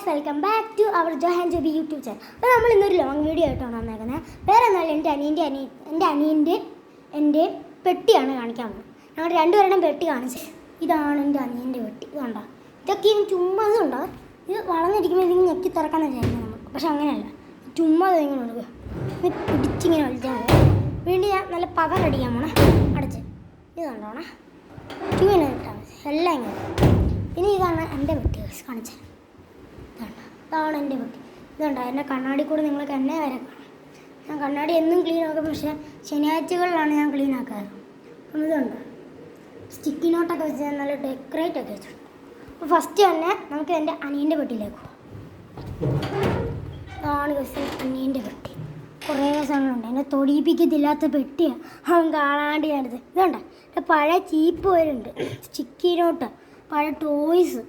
Welcome back to our Johan Joby YouTube channel. അപ്പോൾ നമ്മൾ ഇന്നൊരു ലോങ് വീഡിയോ ആയിട്ടാണ് വന്നേക്കുന്നത്. വേറെ എന്നാലും എൻ്റെ അനിയൻ്റെ പെട്ടിയാണ് കാണിക്കാൻ പോകുന്നത്. ഞങ്ങൾ രണ്ടുപേരുടെയും പെട്ടി കാണിച്ച് ഇതാണ് എൻ്റെ അനിയൻ്റെ പെട്ടി. ഇതുണ്ടോ, ഇതൊക്കെ ചുമ്മാ ഇതുണ്ടോ, ഇത് വളർന്നിരിക്കുമ്പോൾ ഇതിങ്ങനെ ഞെക്കി തുറക്കാമെന്ന് വിചാരിക്കുന്നത് നമുക്ക്. പക്ഷെ അങ്ങനെയല്ല, ചുമ്മാ ഇങ്ങനെ കൊടുക്കുക, ഇത് പിടിച്ചിങ്ങനെ വലിച്ചാൽ മതി. വീണ്ടും ഞാൻ നല്ല പവർ അടിക്കാൻ പോണേ, അടച്ച് ഇത് കണ്ടോണേ, ഇങ്ങനെ ഇട്ടാൽ മതി എല്ലാം ഇങ്ങനെ. ഇനി ഇതാണ് എൻ്റെ പെട്ടി കാണിച്ചത്. ഇതാണ് എൻ്റെ പെട്ടി. ഇതുണ്ടോ, എൻ്റെ കണ്ണാടി കൂടെ നിങ്ങൾക്ക് എന്നെ വരെ കാണാം. ഞാൻ കണ്ണാടി എന്നും ക്ലീൻ ആക്കും, പക്ഷേ ശനിയാഴ്ചകളിലാണ് ഞാൻ ക്ലീൻ ആക്കാറ്. അപ്പം ഇതുണ്ട്, സ്റ്റിക്കി നോട്ടൊക്കെ വെച്ച് ഞാൻ നല്ല ഡെക്കറേറ്റ് ഒക്കെ വെച്ചിട്ടുണ്ട്. അപ്പോൾ ഫസ്റ്റ് തന്നെ നമുക്ക് എൻ്റെ അനിയൻ്റെ പെട്ടിയിലേക്ക് പോകാം. ഇതാണ് അനിയൻ്റെ പെട്ടി. കുറേ സാധനങ്ങളുണ്ട്, എന്നെ തൊടിയിപ്പിക്കത്തില്ലാത്ത പെട്ടിയാണ് അവൻ കാണാണ്ട് ഞാനിത്. ഇതുണ്ട്, എൻ്റെ പഴയ ചീപ്പ് വരുന്നുണ്ട്, സ്റ്റിക്കി നോട്ട്, പഴയ ടോയ്സ്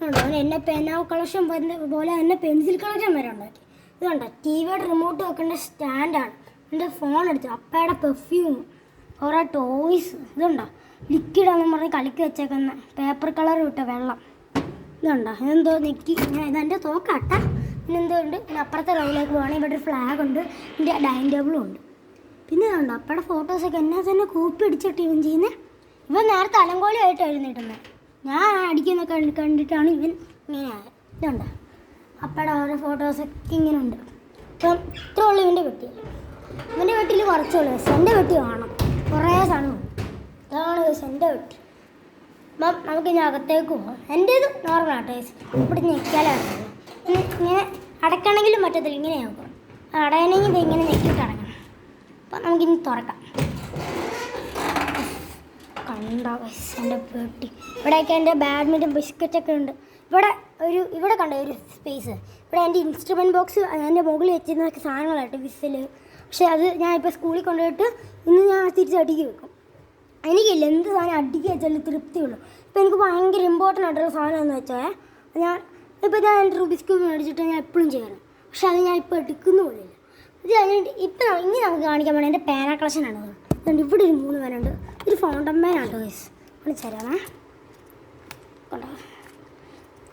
ഉണ്ടോ. അവൻ എന്നെ പെൻ കളക്ഷൻ പോലെ തന്നെ പെൻസിൽ കളക്ഷൻ വരെ ഉണ്ടാക്കി. ഇതുണ്ടോ, ടി വിയുടെ റിമോട്ട് വെക്കേണ്ട സ്റ്റാൻഡാണ്. എൻ്റെ ഫോൺ എടുത്തു, അപ്പയുടെ പെർഫ്യൂം, കുറേ ടോയ്സ്. ഇതുണ്ടോ, ലിക്വിഡാണെന്ന് പറഞ്ഞ് കളിക്ക് വെച്ചേക്കുന്ന പേപ്പർ കളർ വിട്ട വെള്ളം. ഇതുണ്ടോ, ഇതെന്തോ നെക്കി, ഞാൻ ഇതെൻ്റെ തോക്കാട്ട. പിന്നെ എന്തോ ഉണ്ട്, പിന്നെ അപ്പുറത്തെ റോയിലേക്ക് പോകണമെങ്കിൽ ഇവിടെ ഒരു ഫ്ലാഗ് ഉണ്ട്, എൻ്റെ ഡൈനിങ് ടേബിളും ഉണ്ട്. പിന്നെ ഇതുണ്ടോ, അപ്പയുടെ ഫോട്ടോസൊക്കെ എന്നെ തന്നെ കോപ്പി അടിച്ചിട്ട് ഇവൻ ചെയ്യുന്നത്. ഇവൻ നേരത്തെ അലങ്കോലമായിട്ട് എഴുന്നേറ്റുന്നത്, ഞാൻ അടിക്കുന്നൊക്കെ കണ്ടിട്ടാണ് ഇവൻ ഇങ്ങനെ ആയത്. ഇതുണ്ട്, അപ്പയുടെ ഓരോ ഫോട്ടോസൊക്കെ ഇങ്ങനെ ഉണ്ട്. ഇപ്പം ഇത്ര ഉള്ളു ഇവൻ്റെ പെട്ടിയല്ല. ഇവൻ്റെ വീട്ടിൽ കുറച്ചുള്ളൂ, എൻ്റെ വീട്ടിൽ കാണാം കുറേ സാധനമുണ്ട്. ഇതാണ് എൻ്റെ വീട്ടിൽ. അപ്പം നമുക്ക് ഇനി അകത്തേക്ക് പോകാം. എൻ്റേത് നോർമലാട്ടോ, ഇവിടെ ഞെക്കാലാണ്. ഇങ്ങനെ അടയ്ക്കണമെങ്കിലും പറ്റത്തില്ല, ഇങ്ങനെ നോക്കാം. അടയണമെങ്കിൽ ഇത് ഇങ്ങനെ ഞെക്കിയിട്ട് അടക്കണം. അപ്പം നമുക്കിനി തുറക്കാം. കണ്ടോ എൻ്റെ പെട്ടി, ഇവിടെയൊക്കെ എൻ്റെ ബാഡ്മിൻ്റൺ ബിസ്ക്കറ്റൊക്കെ ഉണ്ട്. ഇവിടെ കണ്ട ഒരു സ്പേസ്, ഇവിടെ എൻ്റെ ഇൻസ്ട്രുമെൻറ്റ് ബോക്സ് എൻ്റെ മുകളിൽ വെച്ചിരുന്നൊക്കെ സാധനങ്ങളായിട്ട് വിസിൽ. പക്ഷേ അത് ഞാൻ ഇപ്പോൾ സ്കൂളിൽ കൊണ്ടുപോയിട്ട് ഇന്ന് ഞാൻ തിരിച്ച് അടുക്കി വെക്കും. എനിക്കില്ല എന്ത് സാധനം അടുക്കി വെച്ചാൽ തൃപ്തിയുള്ളൂ. ഇപ്പോൾ എനിക്ക് ഭയങ്കര ഇമ്പോർട്ടൻ്റ് ആയിട്ടുള്ള സാധനം എന്ന് വെച്ചാൽ ഞാൻ എൻ്റെ റുബിക്സ് ക്യൂബ് മേടിച്ചിട്ട് ഞാൻ എപ്പോഴും ചെയ്യാറ്. പക്ഷെ അത് ഞാൻ ഇപ്പോൾ എടുക്കുന്ന പോലെയില്ല. ഇത് കഴിഞ്ഞിട്ട് ഇപ്പം ഇനി നമുക്ക് കാണിക്കാൻ വേണ്ടി എൻ്റെ പേന കളക്ഷനാണ്. അതുകൊണ്ട് ഇവിടെ ഒരു 3 പേനുണ്ട്. ഒരു ഫൗണ്ടൻ പേനാണ് ഗൈസ്, കാണിച്ചുതരാമേ. കൊണ്ടോ,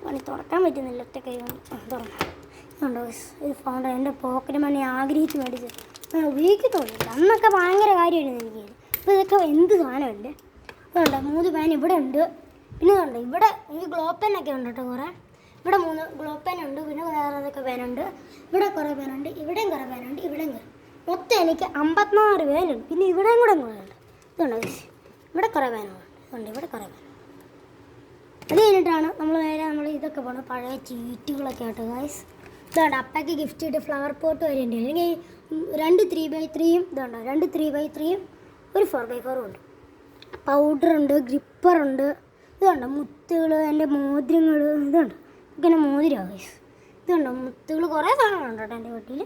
പണി തുറക്കാൻ പറ്റുന്നില്ല, ഒറ്റ കൈ കൊണ്ട് തുറന്നു ഗൈസ്. ഒരു ഫൗണ്ടൻ എൻ്റെ പോക്കറ്റ് മണി ആഗ്രഹിച്ച് മേടിച്ച് ഞാൻ ഉപയോഗിക്കത്തോളില്ല. അന്നൊക്കെ ഭയങ്കര കാര്യമായിരുന്നു എനിക്ക്. ഇപ്പോൾ ഇതൊക്കെ എന്ത് സാധനമുണ്ട്. ഇതുണ്ട് 3 പേൻ ഇവിടെ ഉണ്ട്. പിന്നെ ഇതുണ്ട്, ഇവിടെ എനിക്ക് ഗ്ലോ പെന്നൊക്കെ ഉണ്ട് കേട്ടോ കുറേ. ഇവിടെ 3 ഗ്ലോ പെന്നുണ്ട്. പിന്നെ വേറെ ഏതൊക്കെ പേനുണ്ട്, ഇവിടെ കുറേ പേനുണ്ട്, ഇവിടെയും കുറേ പേനുണ്ട്, ഇവിടെയും കുറേ. മൊത്തം എനിക്ക് 54 പേനുണ്ട്. പിന്നെ ഇവിടെയും കൂടെ ഉണ്ട്. ഇതുണ്ട് ഗൈസ്, ഇവിടെ കുറേ പേനുണ്ട്. ഇതുണ്ട്, ഇവിടെ കുറേ പേന. അത് കഴിഞ്ഞിട്ടാണ് നമ്മൾ ഇതൊക്കെ പോകണം, പഴയ ചീറ്റുകളൊക്കെ ആയിട്ട് ഗൈസ്. ഇതുണ്ട്, അപ്പയ്ക്ക് ഗിഫ്റ്റ് ചെയ്തിട്ട് ഫ്ലവർ പോട്ട് വരെ ഉണ്ട്. അല്ലെങ്കിൽ 2 3x3യും ഇതുണ്ടോ, 2 3x3യും ഒരു 4x4ഉം ഉണ്ട്. പൗഡറുണ്ട്, ഗ്രിപ്പറുണ്ട്. ഇതുണ്ട് മുത്തുകൾ, എൻ്റെ മോതിരങ്ങൾ. ഇതുണ്ട്, ഇങ്ങനെ മോതിരം ഗൈസ്. ഇതുണ്ടോ മുത്തുകൾ, കുറേ സാധനങ്ങളുണ്ട് കേട്ടോ എൻ്റെ വീട്ടിൽ.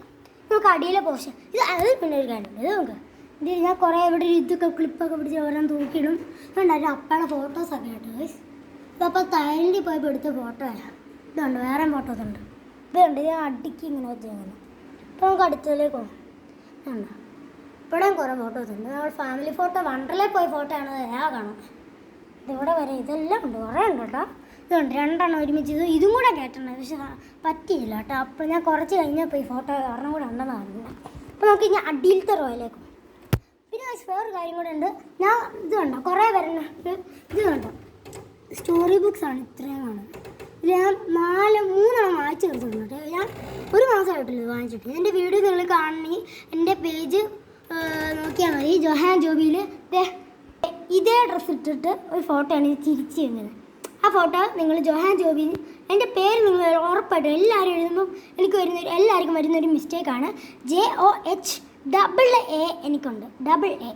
നമുക്ക് അടിയിലെ പോർഷൻ അത് പിന്നെ ഒരു കാര്യമുണ്ട്. ഇത് നമുക്ക് ഞാൻ കുറേ ഇവിടെ ഇതൊക്കെ ക്ലിപ്പൊക്കെ പിടിച്ച് ഓരോന്ന് തൂക്കിയിടും. ഇതുണ്ട്, ഒരു അപ്പയുടെ ഫോട്ടോസൊക്കെ ആയിട്ട് ഗൈസ്. ഇതപ്പോൾ തായ്ലൻഡിൽ പോയപ്പോൾ എടുത്ത ഫോട്ടോ അല്ല. ഇതുണ്ട്, വേറെ ഫോട്ടോസ് ഉണ്ട്. ഇതുണ്ട്, ഞാൻ അടിക്ക് ഇങ്ങനെ വെച്ചിങ്ങനെ. ഇപ്പോൾ നമുക്ക് അടുത്തതിലേക്ക് പോകാം. ഇതുണ്ട്, ഇവിടെയും കുറേ ഫോട്ടോസ് ഉണ്ട്. നമ്മൾ ഫാമിലി ഫോട്ടോ വണ്ടറിൽ പോയ ഫോട്ടോ ആണ് ഞാൻ കാണാം. ഇതിവിടെ വരെ ഇതെല്ലാം ഉണ്ട്, കുറേ ഉണ്ട് കേട്ടോ. ഇതുണ്ട്, 2 എണ്ണം ഒരുമിച്ച്. ഇതും കൂടെ കയറ്റണം, പക്ഷെ പറ്റിയില്ല കേട്ടോ. അപ്പോൾ ഞാൻ കുറച്ച് കഴിഞ്ഞപ്പോൾ ഈ ഫോട്ടോ ഒരെണ്ണം കൂടെ ഉണ്ടെന്ന് പറഞ്ഞു. അപ്പോൾ നമുക്ക് ഇനി അടിയിലത്തെ റോയിലേക്ക്. പിന്നെ വേറൊരു കാര്യം കൂടെ ഉണ്ട്. ഞാൻ ഇത് കണ്ടോ, കുറേ വരുന്ന ഇത് കണ്ടോ, സ്റ്റോറി ബുക്സാണ് ഇത്രയും കാണുന്നത്. ഇത് ഞാൻ 3 വായിച്ച് തീർത്തിട്ടുണ്ട്. ഞാൻ 1 മാസമായിട്ടില്ല ഇത് വാങ്ങിച്ചിട്ട്. എൻ്റെ വീഡിയോ നിങ്ങൾ കാണണമെങ്കിൽ എൻ്റെ പേജ് നോക്കിയാൽ മതി. ജോഹാൻ ജോബിയിൽ ഇതേ ഡ്രസ്സ് ഇട്ടിട്ട് ഒരു ഫോട്ടോയാണ് ഇത് ചിരിച്ച് വരുന്നത്. ആ ഫോട്ടോ നിങ്ങൾ ജോഹാൻ ജോബി, എൻ്റെ പേര് നിങ്ങൾ ഉറപ്പായിട്ടും എല്ലാവരും എഴുതുമ്പം എല്ലാവർക്കും വരുന്നൊരു മിസ്റ്റേക്കാണ്. JOHAA എനിക്കുണ്ട്, AA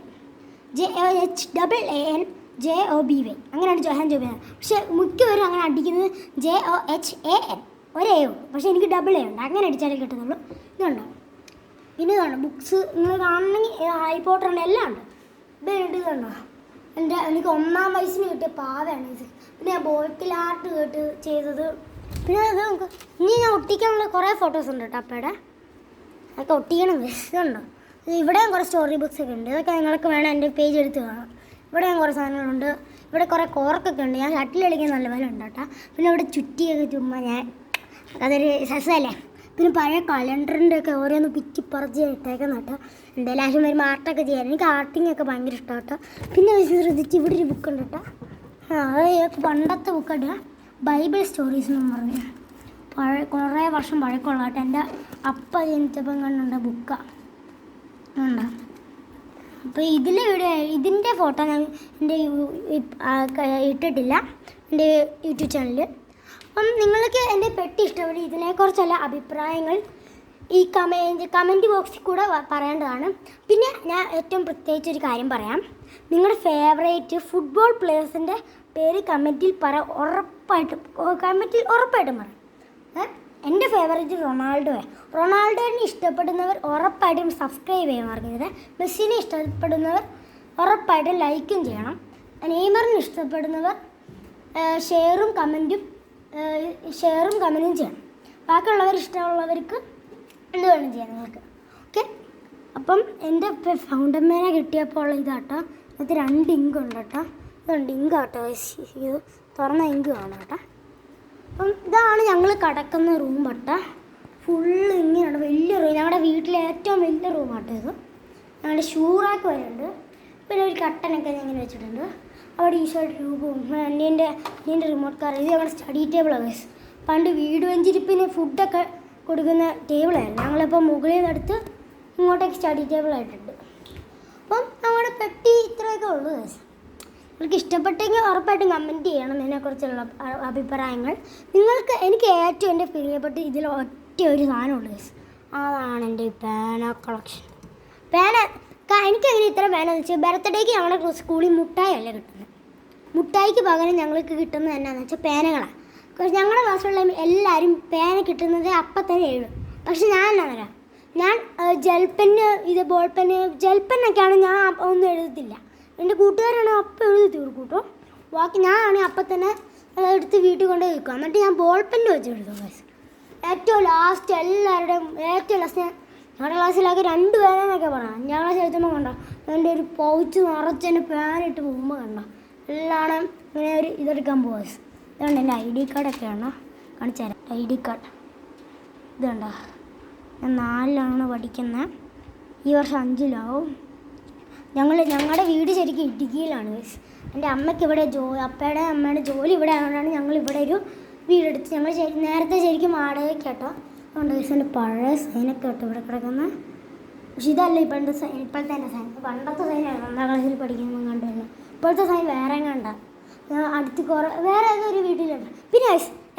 JOHAANJOBY, അങ്ങനെയാണ് ജോഹാൻ ജോബി. പക്ഷേ മിക്കവരും അങ്ങനെ അടിക്കുന്നത് JOHAN, ഒരേ ഉള്ളൂ. പക്ഷേ എനിക്ക് AA ഉണ്ട്, അങ്ങനെ അടിച്ചാലേ കിട്ടുന്നുള്ളൂ. ഇതുണ്ടോ, പിന്നെ ഇതാണ് ബുക്സ് നിങ്ങൾ കാണണമെങ്കിൽ ഹാരി പോട്ടറുണ്ട്, എല്ലാം ഉണ്ട്. ഇതുണ്ടോ, എനിക്ക് 1ാം വയസ്സിന് കിട്ടിയ പാവയാണ് ഇത്. പിന്നെ ഞാൻ ബോട്ടിൽ ആർട്ട് കേട്ട് ചെയ്തത്. പിന്നെ അത് നമുക്ക് ഇനി ഞാൻ ഒട്ടിക്കാനുള്ള കുറേ ഫോട്ടോസ് ഉണ്ട് കേട്ടോ അപ്പയുടെ. അതൊക്കെ ഒട്ടിക്കണം. ഇതുണ്ടോ, ഇവിടെയും കുറേ സ്റ്റോറി ബുക്സ് ഒക്കെ ഉണ്ട്. ഇതൊക്കെ നിങ്ങൾക്ക് വേണം എൻ്റെ പേജ് എടുത്ത് കാണാം. ഇവിടെയും കുറേ സാധനങ്ങളുണ്ട്. ഇവിടെ കുറേ കോർക്കൊക്കെ ഉണ്ട്. ഞാൻ ഷട്ടിൽ കളിക്കാൻ നല്ല പോലെ ഉണ്ട് കേട്ടോ. പിന്നെ ഇവിടെ ചുറ്റിയൊക്കെ ചുമ്മാ ഞാൻ അതൊരു രസമല്ലേ. പിന്നെ പഴയ കലണ്ടറിൻ്റെ ഒക്കെ ഓരോന്ന് പിച്ചിപ്പറിച്ച് ഇട്ടേക്കുന്ന കേട്ടോ. എന്തായാലും വരുമ്പോൾ ആർട്ടൊക്കെ ചെയ്യാൻ എനിക്ക് ആർട്ടിങ് ഒക്കെ ഭയങ്കര ഇഷ്ടമാണ് കേട്ടോ. പിന്നെ ശ്രദ്ധിച്ച് ഇവിടെ ഒരു ബുക്ക് ഉണ്ട് കേട്ടോ. അത് പണ്ടത്തെ ബുക്കാണ്, ബൈബിൾ സ്റ്റോറീസ് എന്ന് പറഞ്ഞ് കുറേ വർഷം പഴക്കമുള്ള കേട്ടോ. എൻ്റെ അപ്പ ജനിച്ചപ്പം കണ്ടുണ്ട ബുക്കാണ് ഉണ്ടോ. അപ്പോൾ ഇതിൻ്റെ ഫോട്ടോ ഞാൻ എൻ്റെ ഇട്ടിട്ടില്ല എൻ്റെ യൂട്യൂബ് ചാനലിൽ. അപ്പം നിങ്ങൾക്ക് എൻ്റെ പെട്ടി ഇഷ്ടപ്പെടും, ഇതിനെക്കുറിച്ചുള്ള അഭിപ്രായങ്ങൾ ഈ കമൻറ്റ് ബോക്സിൽ കൂടെ പറയേണ്ടതാണ്. പിന്നെ ഞാൻ ഏറ്റവും പ്രത്യേകിച്ചൊരു കാര്യം പറയാം. നിങ്ങളുടെ ഫേവറേറ്റ് ഫുട്ബോൾ പ്ലേയേഴ്സിൻ്റെ പേര് കമൻറ്റിൽ ഉറപ്പായിട്ടും പറയാം. എൻ്റെ ഫേവറേറ്റ് റൊണാൾഡോനെ ഇഷ്ടപ്പെടുന്നവർ ഉറപ്പായിട്ടും സബ്സ്ക്രൈബ് ചെയ്യാൻ മറക്കരുത്. മെസ്സിനെ ഇഷ്ടപ്പെടുന്നവർ ഉറപ്പായിട്ടും ലൈക്കും ചെയ്യണം. നെയ്മറിനെ ഇഷ്ടപ്പെടുന്നവർ ഷെയറും കമൻറ്റും ചെയ്യണം. ബാക്കിയുള്ളവർ ഇഷ്ടമുള്ളവർക്ക് എന്ത് വേണം ചെയ്യാം നിങ്ങൾക്ക്. ഓക്കെ, അപ്പം എൻ്റെ ഫൗണ്ടർമാനെ കിട്ടിയപ്പോൾ ഉള്ള ഇതാട്ടോ. ഇത് 2 ഇങ്ക് ഉണ്ട് കേട്ടോ. ഇതുണ്ട് ഇങ്കാട്ടോ, ഇത് തുറന്ന ഇങ്ക് കാണാം കേട്ടോ. അപ്പം ഇതാണ് ഞങ്ങൾ കിടക്കുന്ന റൂം കേട്ടോ. ഫുള്ള് ഇങ്ങനെയാണ്, വലിയ റൂം. ഞങ്ങളുടെ വീട്ടിലെ ഏറ്റവും വലിയ റൂമാട്ടോ ഇത്. ഞങ്ങളുടെ ഷൂ റാക്ക് വരെ ഉണ്ട്. പിന്നെ ഒരു കട്ടനൊക്കെ ഞാൻ ഇങ്ങനെ വെച്ചിട്ടുണ്ട്. അവിടെ ഈശോയുടെ രൂപവും എൻ്റെ റിമോട്ട് കാർ. ഇത് ഞങ്ങളുടെ സ്റ്റഡി ടേബിളാണ്. പണ്ട് വീട് വെഞ്ചിരിപ്പിന് ഫുഡൊക്കെ കൊടുക്കുന്ന ടേബിളായിരുന്നു. ഞങ്ങളിപ്പോൾ മുകളിൽ നിന്നെടുത്ത് ഇങ്ങോട്ടേക്ക് സ്റ്റഡി ടേബിളായിട്ടുണ്ട്. അപ്പം നമ്മുടെ പെട്ടി ഇത്രയൊക്കെ ഉള്ളൂ. നിങ്ങൾക്ക് ഇഷ്ടപ്പെട്ടെങ്കിൽ ഉറപ്പായിട്ടും കമൻറ്റ് ചെയ്യണം ഇതിനെക്കുറിച്ചുള്ള അഭിപ്രായങ്ങൾ. എനിക്ക് ഏറ്റവും എൻ്റെ പ്രിയപ്പെട്ട ഇതിൽ ഒറ്റ ഒരു സാധനമുള്ളൂ. അതാണ് എൻ്റെ പേന കളക്ഷൻ. എനിക്കങ്ങനെ ഇത്ര പേന എന്ന് വെച്ചാൽ ബർത്ത്ഡേക്ക് ഞങ്ങളുടെ സ്കൂളിൽ മുട്ടായി അല്ലേ കിട്ടുന്നത്. മുട്ടായിക്ക് പകരം ഞങ്ങൾക്ക് കിട്ടുന്നത് എന്നാന്ന് വെച്ചാൽ പേനകളാണ്. ഞങ്ങളുടെ ക്ലാസ്സിലുള്ള എല്ലാവരും പേന കിട്ടുന്നത് അപ്പം തന്നെ എഴുതും. പക്ഷെ ഞാൻ എന്നാ തരാം, ഞാൻ ജെൽപ്പെന്നൊക്കെയാണ് ഞാൻ ഒന്നും എഴുതത്തില്ല. എൻ്റെ കൂട്ടുകാരാണ് അപ്പം എഴുതി തീർക്കൂട്ടോ. ബാക്കി ഞാനാണെങ്കിൽ അപ്പം തന്നെ എടുത്ത് വീട്ടിൽ കൊണ്ട് വെക്കും. എന്നിട്ട് ഞാൻ ബോൾ പെന്ന് വെച്ച് എഴുതും. ഏറ്റവും ലാസ്റ്റ് ഞങ്ങളുടെ ക്ലാസ്സിലാകെ 2 പേരെന്നൊക്കെ പറയാം. 5ാം ക്ലാസ് എഴുതുമ്പോൾ കണ്ടോ എൻ്റെ ഒരു പൗച്ച് നിറച്ച് എൻ്റെ പാനിട്ട് പോകുമ്പോൾ കണ്ടോ എല്ലാം ഇങ്ങനെ ഒരു ഇതെടുക്കാൻ പോവാ. ഇതുകൊണ്ട് എൻ്റെ ID കാർഡൊക്കെയാണോ കാണിച്ചു തരാം. ID കാർഡ് ഇതുണ്ടോ. ഞാൻ 4ലാണ് പഠിക്കുന്നത്. ഈ വർഷം 5ലാവും. ഞങ്ങളുടെ വീട് ശരിക്കും ഇടുക്കിയിലാണ്. എൻ്റെ അമ്മയ്ക്ക് ഇവിടെ അപ്പയുടെ അമ്മയുടെ ജോലി ഇവിടെ ആയതുകൊണ്ടാണ് ഞങ്ങൾ ഇവിടെ ഒരു വീടെടുത്ത്. ഞങ്ങൾ നേരത്തെ ശരിക്കും വാടകയ്ക്ക് കേട്ടോ. അതുകൊണ്ട് എൻ്റെ പഴയ സൈനൊക്കെ കേട്ടോ ഇവിടെ കിടക്കുന്നത്. പക്ഷെ ഇതല്ല ഇപ്പോഴത്തെ എൻ്റെ സൈൻ. പണ്ടത്തെ സൈനാണ് 1ാം ക്ലാസ്സിൽ പഠിക്കുമ്പോൾ കണ്ടുവരുന്നത്. ഇപ്പോഴത്തെ സൈൻ വേറെ കണ്ട അടുത്ത് വേറെ ഏതൊരു വീട്ടിലുണ്ട്. പിന്നെ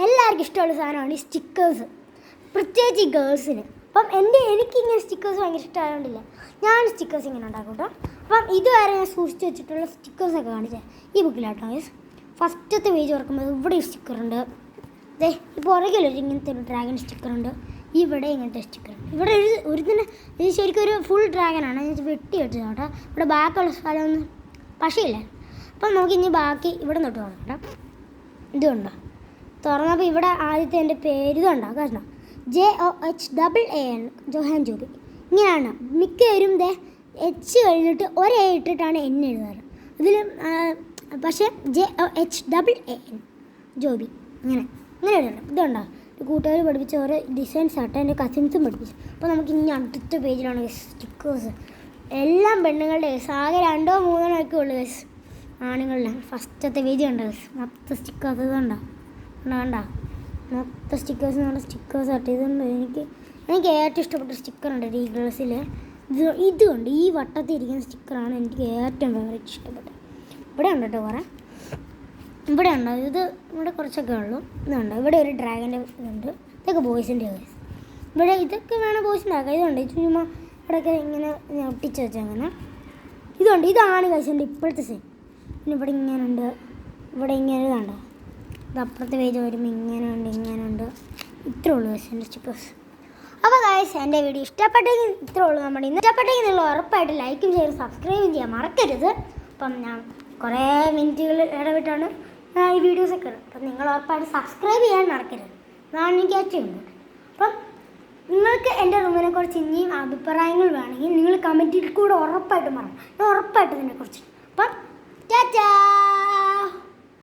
എല്ലാവർക്കും ഇഷ്ടമുള്ള സാധനമാണ് ഈ സ്റ്റിക്കേഴ്സ്, പ്രത്യേകിച്ച് ഈ ഗേൾസിന്. അപ്പം എനിക്കിങ്ങനെ സ്റ്റിക്കേഴ്സ് ഭയങ്കര ഇഷ്ടമായതുകൊണ്ടില്ല ഞാൻ സ്റ്റിക്കേഴ്സ് ഇങ്ങനെ ഉണ്ടാക്കും കേട്ടോ. അപ്പം ഇതുവരെ ഞാൻ സൂക്ഷിച്ച് വെച്ചിട്ടുള്ള സ്റ്റിക്കേഴ്സൊക്കെ കാണിച്ചേ ഈ ബുക്കിലാട്ടോ. ഫസ്റ്റത്തെ പേജ് തുറക്കുമ്പോൾ ഇവിടെ ഒരു സ്റ്റിക്കറുണ്ട്. ഈ പുറകിലൊരു ഇങ്ങനത്തെ ഒരു ഡ്രാഗൺ സ്റ്റിക്കറുണ്ട്. ഇവിടെ ഇങ്ങനത്തെ സ്റ്റിക്കറുണ്ട്. ഇവിടെ ഒരു തന്നെ ഇത് ശരിക്കും ഒരു ഫുൾ ഡ്രാഗനാണ്. ഞാൻ വെട്ടി വെച്ചത് കേട്ടോ. ഇവിടെ ബാക്കിയുള്ള സ്ഥലമൊന്നും പക്ഷേയില്ല. അപ്പം നമുക്ക് ഇനി ബാക്കി ഇവിടെ തൊട്ട് നോക്കാം. ഇതുണ്ടോ തുറന്നപ്പോൾ ഇവിടെ ആദ്യത്തെ എൻ്റെ പേര് ഇതുണ്ടോ കാരണം JOHAN ജോഹാൻ ജോബി. ഇങ്ങനെയാണ് മിക്കവരും H കഴിഞ്ഞിട്ട് ഒരേ ഇട്ടിട്ടാണ് എന്നെ എഴുതാറ്. ഇതിൽ പക്ഷേ JOHAN ജോബി ഇങ്ങനെ എഴുതണം. ഇതുണ്ടോ കൂട്ടുകാർ പഠിപ്പിച്ച ഓരോ ഡിസൈൻസ് ആട്ടോ. എൻ്റെ കസിൻസും പഠിപ്പിച്ചു. അപ്പോൾ നമുക്ക് ഇനി അടുത്ത പേജിലാണ് സ്റ്റിക്കേഴ്സ്. എല്ലാം പെണ്ണുങ്ങളുടെ ആകെ 2 or 3 ഒക്കെ ഉള്ളു ആണുങ്ങളുടെ. ഫസ്റ്റത്തെ പേജ് കണ്ടോ മൊത്തം സ്റ്റിക്കേഴ്സ്. ഇതുണ്ടോ മൊത്തം സ്റ്റിക്കേഴ്സ് നമ്മുടെ സ്റ്റിക്കേഴ്സ് ആട്ടോ. ഇതുണ്ട് എനിക്ക് ഏറ്റവും ഇഷ്ടപ്പെട്ട സ്റ്റിക്കറുണ്ട് ഈ ഗേൾസിൽ. ഇതുകൊണ്ട് ഈ വട്ടത്തിൽ ഇരിക്കുന്ന സ്റ്റിക്കറാണ് എനിക്ക് ഏറ്റവും ഫേവറേറ്റ് ഇഷ്ടപ്പെട്ടത്. ഇവിടെ ഉണ്ട് കേട്ടോ കുറേ. ഇവിടെ ഉണ്ടോ ഇത് ഇവിടെ കുറച്ചൊക്കെ ഉള്ളൂ. ഇതുണ്ട് ഇവിടെ ഒരു ഡ്രാഗൻ്റെ ഇതുണ്ട്. ഇതൊക്കെ ബോയ്സിൻ്റെ കേസ്. ഇവിടെ ഇതൊക്കെ വേണം ബോയ്സിൻ്റെ ആക്കാം. ഇതുണ്ട് ചുമ്മാ ഇവിടെയൊക്കെ ഇങ്ങനെ ഒട്ടിച്ച് വെച്ചാൽ അങ്ങനെ. ഇതുണ്ട് ഇതാണ് കേസിൻ്റെ ഇപ്പോഴത്തെ സെയിം. പിന്നെ ഇവിടെ ഇങ്ങനെയുണ്ട്, ഇവിടെ ഇങ്ങനെ ഇതുണ്ടോ. ഇത് അപ്പുറത്തെ പേജ് വരുമ്പോൾ ഇങ്ങനെയുണ്ട്. ഇത്രേ ഉള്ളൂ കേസിൻ്റെ സ്റ്റിക്കേഴ്സ്. അപ്പോൾ ഗായ്സ് എൻ്റെ വീഡിയോ ഇഷ്ടപ്പെട്ടെങ്കിൽ ഇത്രേ ഉള്ളൂ. നമ്മുടെ ഇന്ന് ഇഷ്ടപ്പെട്ടെങ്കിൽ നിങ്ങൾ ഉറപ്പായിട്ട് ലൈക്കും ഷെയറും സബ്സ്ക്രൈബും ചെയ്യാൻ മറക്കരുത്. അപ്പം ഞാൻ കുറേ മിനിറ്റുകൾ ഇടവിട്ടാണ് ഈ വീഡിയോസൊക്കെ ഇടും. അപ്പം നിങ്ങൾ ഉറപ്പായിട്ട് സബ്സ്ക്രൈബ് ചെയ്യാൻ മറക്കരുത്. അതാണ് എനിക്ക് ഏറ്റവും ഇമ്പോർട്ടൻറ്റ്. അപ്പം നിങ്ങൾക്ക് എൻ്റെ റൂമിനെ കുറിച്ച് ഇനിയും അഭിപ്രായങ്ങൾ വേണമെങ്കിൽ നിങ്ങൾ കമൻറ്റിൽ കൂടെ ഉറപ്പായിട്ടും പറയണം. ഞാൻ ഉറപ്പായിട്ടും ഇതിനെക്കുറിച്ച്. അപ്പം ടാറ്റാ.